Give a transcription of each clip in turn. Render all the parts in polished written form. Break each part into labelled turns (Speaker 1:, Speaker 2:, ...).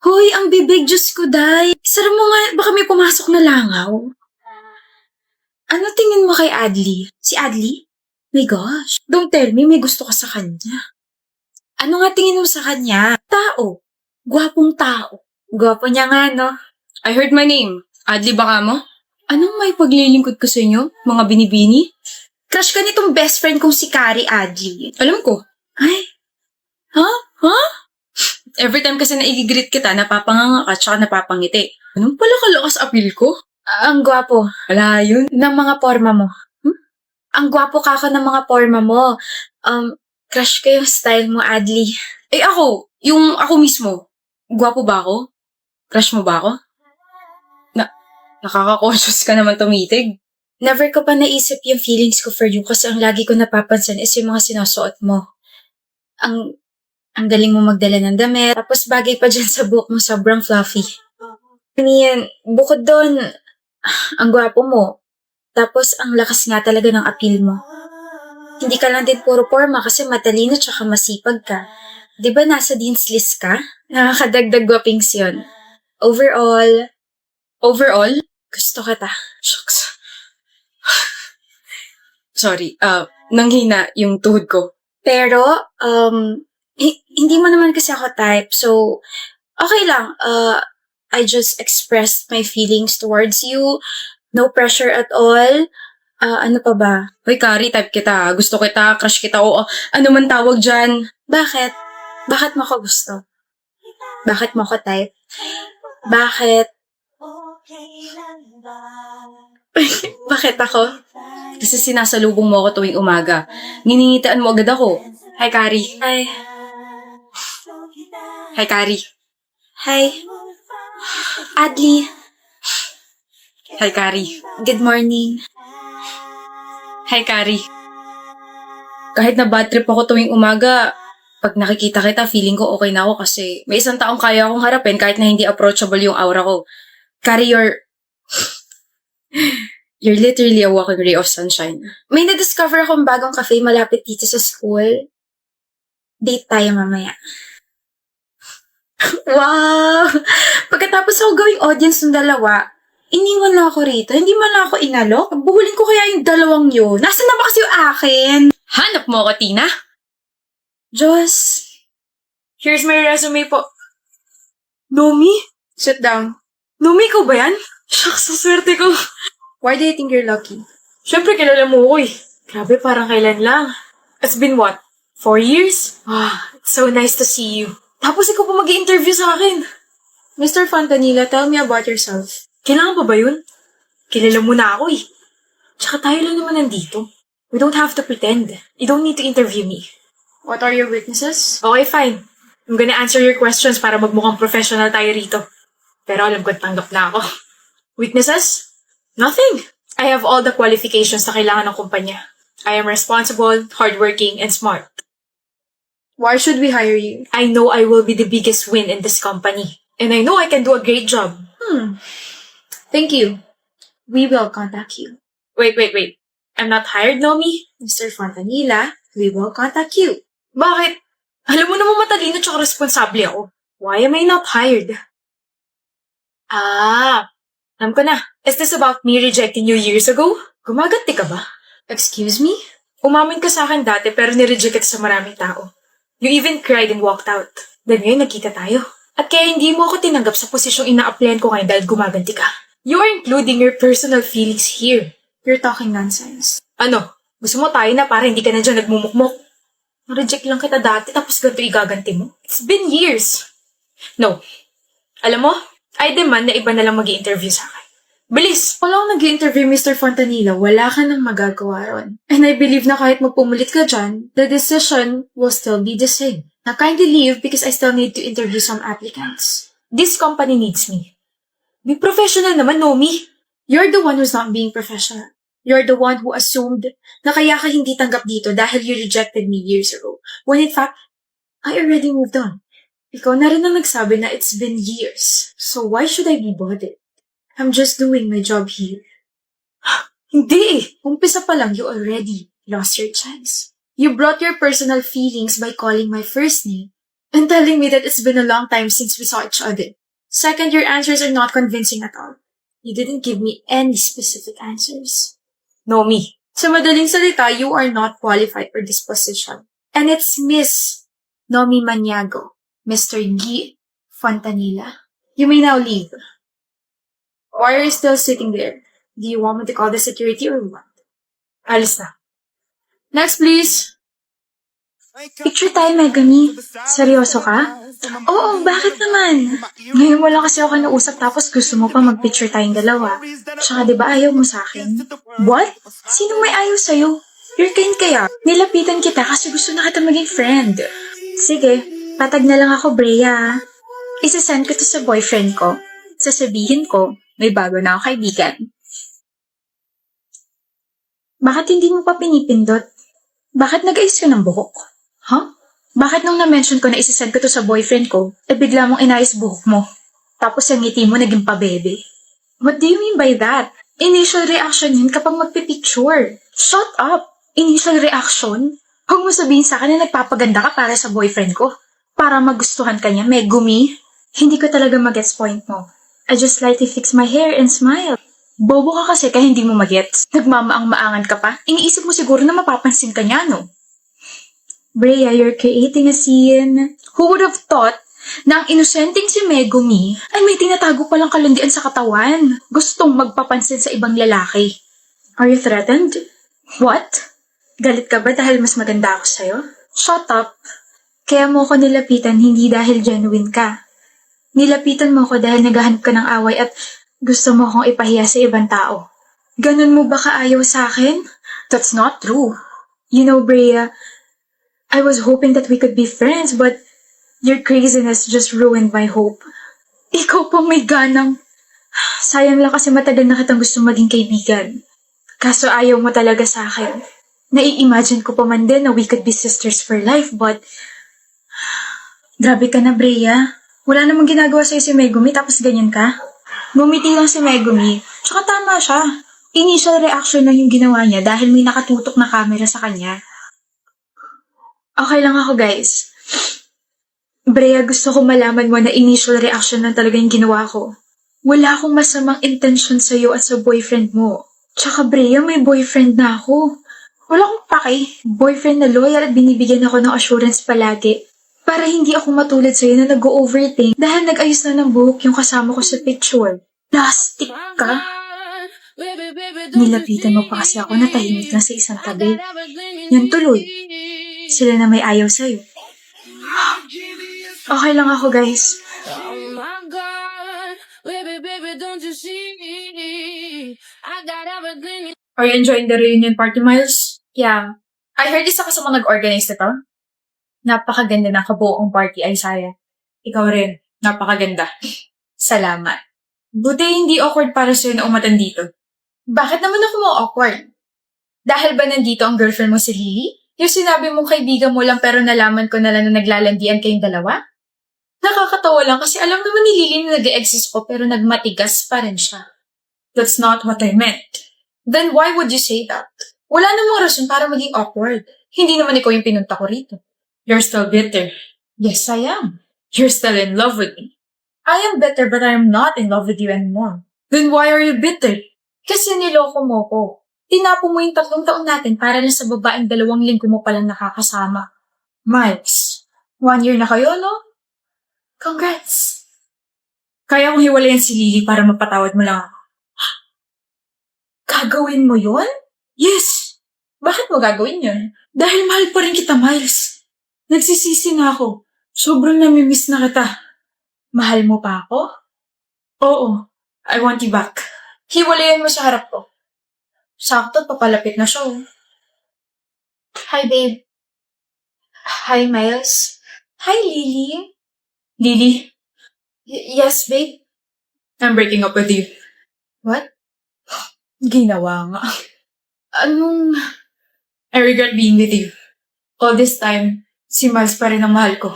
Speaker 1: Hoy, ang bibig, Diyos ko, day. Sara mo nga, baka may pumasok na langaw. Ano tingin mo kay Adli? Si Adli? My gosh, don't tell me may gusto ka sa kanya. Ano nga tingin mo sa kanya? Tao. Gwapong tao. Gwapo niya nga, no?
Speaker 2: I heard my name. Adli baka mo?
Speaker 1: Anong may paglilingkod ko sa inyo, mga binibini? Crush ka nitong best friend kong si Kari Adli.
Speaker 2: Alam ko.
Speaker 1: Ay? Ha? Ha?
Speaker 2: Every time kasi na i-greet kita, napapanganga ka tsaka napapangiti. Anong pala kalakas appeal ko?
Speaker 1: Ang gwapo.
Speaker 2: Wala yun.
Speaker 1: Ng mga forma mo. Ang gwapo ka ng mga forma mo. Crush ko yung style mo, Adli.
Speaker 2: Eh ako, yung ako mismo. Gwapo ba ako? Crush mo ba ako? Nakaka-conscious ka naman tumitig.
Speaker 1: Never ko pa naisip yung feelings ko for you kasi ang lagi ko napapansin is yung mga sinusuot mo. Ang galing mo magdala ng damit, tapos bagay pa dyan sa buhok mo, sobrang fluffy. Bukod doon, ang gwapo mo. Tapos ang lakas nga talaga ng appeal mo. Hindi ka lang din puro forma kasi matalino tsaka masipag ka. Di ba nasa dean's list ka? Nakakadagdag gwapings yun. Overall, gusto kita.
Speaker 2: Shucks. Sorry, nanghina yung tuhod ko.
Speaker 1: Pero, hindi mo naman kasi ako type, so, okay lang. I just expressed my feelings towards you. No pressure at all. Ano pa ba?
Speaker 2: Hoy, Kari, type kita. Gusto kita, crush kita, o ano man tawag dyan.
Speaker 1: Bakit? Bakit mo ko gusto? Bakit mo ko type? Bakit? Bakit ako?
Speaker 2: Kasi sinasalubong mo ako tuwing umaga. Niningitaan mo agad ako. Hi, Kari.
Speaker 1: Hi.
Speaker 2: Hi, Kari.
Speaker 1: Hi. Adli.
Speaker 2: Hi, Kari.
Speaker 1: Good morning.
Speaker 2: Hi, Kari. Kahit na bad trip ako tuwing umaga, pag nakikita kita, feeling ko okay na ako kasi may isang taong kaya akong harapin kahit na hindi approachable yung aura ko. Kari, you're literally a walking ray of sunshine.
Speaker 1: May na-discover akong bagong cafe malapit dito sa school. Date tayo mamaya. Wow! Pagkatapos ako gawing audience ng dalawa, iniwan na ako rito. Hindi man lang ako inalok. Buhulin ko kaya yung dalawang yun. Nasaan na ba kasi yung akin?
Speaker 2: Hanap mo ako, Tina?
Speaker 1: Diyos.
Speaker 2: Here's my resume po.
Speaker 1: Nomi? Sit down.
Speaker 2: Nomi, ikaw ba yan? Shucks, sa swerte ko.
Speaker 1: Why do you think you're lucky?
Speaker 2: Siyempre, kilala mo ko eh. Grabe, parang kailan lang. It's been what? 4 years?
Speaker 1: It's so nice to see you.
Speaker 2: Tapos ikaw pa mag-i-interview sa akin.
Speaker 1: Mr. Fontanilla, tell me about yourself.
Speaker 2: Kailangan pa ba yun? Kilala mo na ako eh. Tsaka tayo lang naman nandito. We don't have to pretend. You don't need to interview me.
Speaker 1: What are your weaknesses?
Speaker 2: Okay, fine. I'm gonna answer your questions para magmukhang professional tayo rito. Pero alam ko tanggap na ako. Weaknesses? Nothing. I have all the qualifications na kailangan ng kumpanya. I am responsible, hardworking, and smart.
Speaker 1: Why should we hire you?
Speaker 2: I know I will be the biggest win in this company. And I know I can do a great job.
Speaker 1: Thank you. We will contact you.
Speaker 2: Wait. I'm not hired, Nomi?
Speaker 1: Mr. Fontanilla, we will contact you.
Speaker 2: Bakit? Alam mo naman matalino tsaka responsable ako. Why am I not hired? Alam ko na. Is this about me rejecting you years ago? Gumaganti ka ba?
Speaker 1: Excuse me?
Speaker 2: Umamin ka sa akin dati pero nireject kita sa maraming tao. You even cried and walked out. Then ngayon nagkita tayo. At kaya hindi mo ako tinanggap sa posisyong ina-applyan ko ngayon dahil gumaganti ka. You are including your personal feelings here.
Speaker 1: You're talking nonsense.
Speaker 2: Ano? Gusto mo tayo na para hindi ka na dyan nagmumukmok? Na-reject lang kita dati tapos ganito igaganti mo? It's been years. No. Alam mo, I demand na iba na lang mag-i-interview sa akin. Bilis!
Speaker 1: Walang nag-interview, Mr. Fontanilla, wala ka nang magagawa ron. And I believe na kahit magpumulit ka dyan, the decision will still be the same. Now kindly leave because I still need to interview some applicants.
Speaker 2: This company needs me. Be professional naman, Nomi.
Speaker 1: You're the one who's not being professional. You're the one who assumed na kaya ka hindi tanggap dito dahil you rejected me years ago. When in fact, I already moved on. Ikaw na rin ang nagsabi na it's been years. So why should I be bothered? I'm just doing my job here.
Speaker 2: Hindi!
Speaker 1: Umpisa pa lang, you already lost your chance. You brought your personal feelings by calling my first name.
Speaker 2: and telling me that it's been a long time since we saw each other. Second, your answers are not convincing at all. You didn't give me any specific answers. Nomi, sa madaling salita, you are not qualified for this position. And it's Miss Nomi Maniago, Mr. Guy Fontanilla. You may now leave. Why are you still sitting there? Do you want me to call the security or what? Alis na. Next, please.
Speaker 1: Picture tayo, Megami. Seryoso ka? Oo, bakit naman? Ngayon mo lang kasi ako nausap tapos gusto mo pa mag-picture tayong dalawa. Tsaka di ba ayaw mo sa akin? What? Sino may ayaw sa'yo? You're kind kaya. Nilapitan kita kasi gusto na kita maging friend. Sige, patag na lang ako, Brea. Isasend ko to sa boyfriend ko. Sasabihin ko, may bago na ako kaibigan. Bakit hindi mo pa pinipindot? Bakit nag-ayos ka ng buhok? Huh? Bakit nung na-mention ko na isasend ko to sa boyfriend ko, bigla mong inayos buhok mo? Tapos yung ngiti mo naging pabebe? What do you mean by that? Initial reaction yun kapag magpipicture. Shut up! Initial reaction? Huwag mo sabihin sa akin na nagpapaganda ka para sa boyfriend ko. Para magustuhan ka niya, Megumi. Hindi ko talaga mag-gets point mo. I just lightly fix my hair and smile. Bobo ka kasi kaya hindi mo magets. Nagmamaang-maangan ka pa. Iniisip mo siguro na mapapansin ka niya, no? Brea, you're creating a scene. Who would have thought na ang inosenteng si Megumi ay may tinatago palang kalandian sa katawan. Gustong magpapansin sa ibang lalaki. Are you threatened? What? Galit ka ba dahil mas maganda ako sa'yo? Shut up. Kaya mo ako nilapitan hindi dahil genuine ka. Nilapitan mo ako dahil naghahanap ka ng away at gusto mo akong ipahiya sa ibang tao. Ganun mo ba kaayaw sa akin? That's not true. You know, Brea, I was hoping that we could be friends, but your craziness just ruined my hope. Ikaw pa may ganang. Sayang lang kasi matagal na kitang gusto maging kaibigan. Kaso ayaw mo talaga sa akin. Nai-imagine ko pa man din na we could be sisters for life, but grabe ka na, Brea. Wala namang ginagawa sa'yo si Megumi tapos ganyan ka. Ngumiti lang si Megumi. Tsaka tama siya. Initial reaction lang yung ginawa niya dahil may nakatutok na camera sa kanya. Okay lang ako, guys. Brea, gusto ko malaman mo na initial reaction lang talaga yung ginawa ko. Wala akong masamang intention sa'yo at sa boyfriend mo. Tsaka, Brea, may boyfriend na ako. Wala akong pake. Boyfriend na loyal at binibigyan ako ng assurance palagi. Para hindi ako matulad sa'yo na nag-overthink dahil nag-ayos na ng buhok yung kasama ko sa picture. Plastic ka? Nilapitan mo pa kasi ako na tahimik lang sa isang tabi. Yan tuloy. Sila na may ayaw sa'yo. Okay lang ako, guys.
Speaker 2: Are you enjoying the reunion party, Miles? Yeah. I heard isa ka sa mga nag-organize nito. Napakaganda ng kabuong party, Isaiah. Ikaw rin. Napakaganda. Salamat. Buti hindi awkward para sa'yo na umatan dito. Bakit naman ako mo awkward? Dahil ba nandito ang girlfriend mo si Lily? Yung sinabi mong kaibigan mo lang pero nalaman ko na lang na naglalandian kayong dalawa? Nakakatawa lang kasi alam naman ni Lily na nag-e-exist ko pero nagmatigas pa rin siya. That's not what I meant. Then why would you say that? Wala namang rason para maging awkward. Hindi naman ikaw yung pinunta ko rito. You're still bitter. Yes, I am. You're still in love with me. I am bitter but I am not in love with you anymore. Then why are you bitter? Kasi niloko mo ko. Tinapo mo yung 3 taon natin para lang sa babaeng 2 linggo mo palang nakakasama. Miles, 1 year na kayo, no? Congrats! Kaya kong hiwalayan si Lily para mapatawad mo lang ako. Gagawin mo yun? Yes! Bakit mo gagawin yun? Dahil mahal pa rin kita, Miles. Nagsisisi na ako. Sobrang namimiss na kita. Mahal mo pa ako? Oo. I want you back. Hiwalayan mo sa harap ko. Sakto, papalapit na siya. Hi, babe. Hi, Miles. Hi, Lily. Lily? Yes, babe? I'm breaking up with you. What? Ginawa nga. Anong... I regret being with you. All this time, si Miles pa rin ang mahal ko.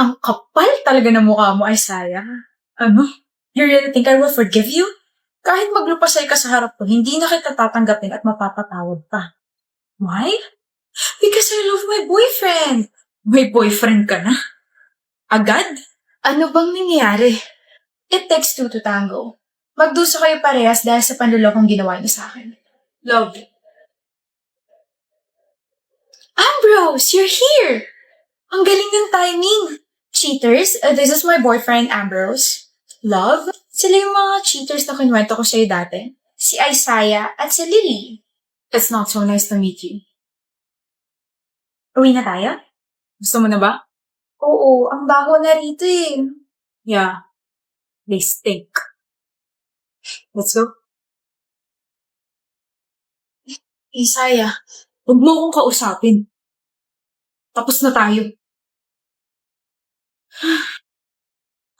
Speaker 2: Ang kapal talaga ng mukha mo, Isaiah. Ano? You really think I will forgive you? Kahit maglupasay ka sa harap ko, hindi na kita tatanggapin at mapapatawad pa. Why? Because I love my boyfriend. May boyfriend ka na? Agad?
Speaker 1: Ano bang nangyayari? It takes two to tango. Magduso kayo parehas dahil sa panlulokong ginawa niyo sa akin.
Speaker 2: Love.
Speaker 1: Ambrose, you're here! Ang galing ng timing! Cheaters, this is my boyfriend, Ambrose. Love, sila yung mga cheaters na kinuwento ko sa'yo dati. Si Isaiah at si Lily.
Speaker 2: It's not so nice to meet you.
Speaker 1: Uwi na tayo?
Speaker 2: Gusto mo na ba?
Speaker 1: Oo, ang baho na rito eh.
Speaker 2: Yeah. They stink. Let's go.
Speaker 1: Isaiah,
Speaker 2: Huwag mo akong kausapin. Tapos na tayo.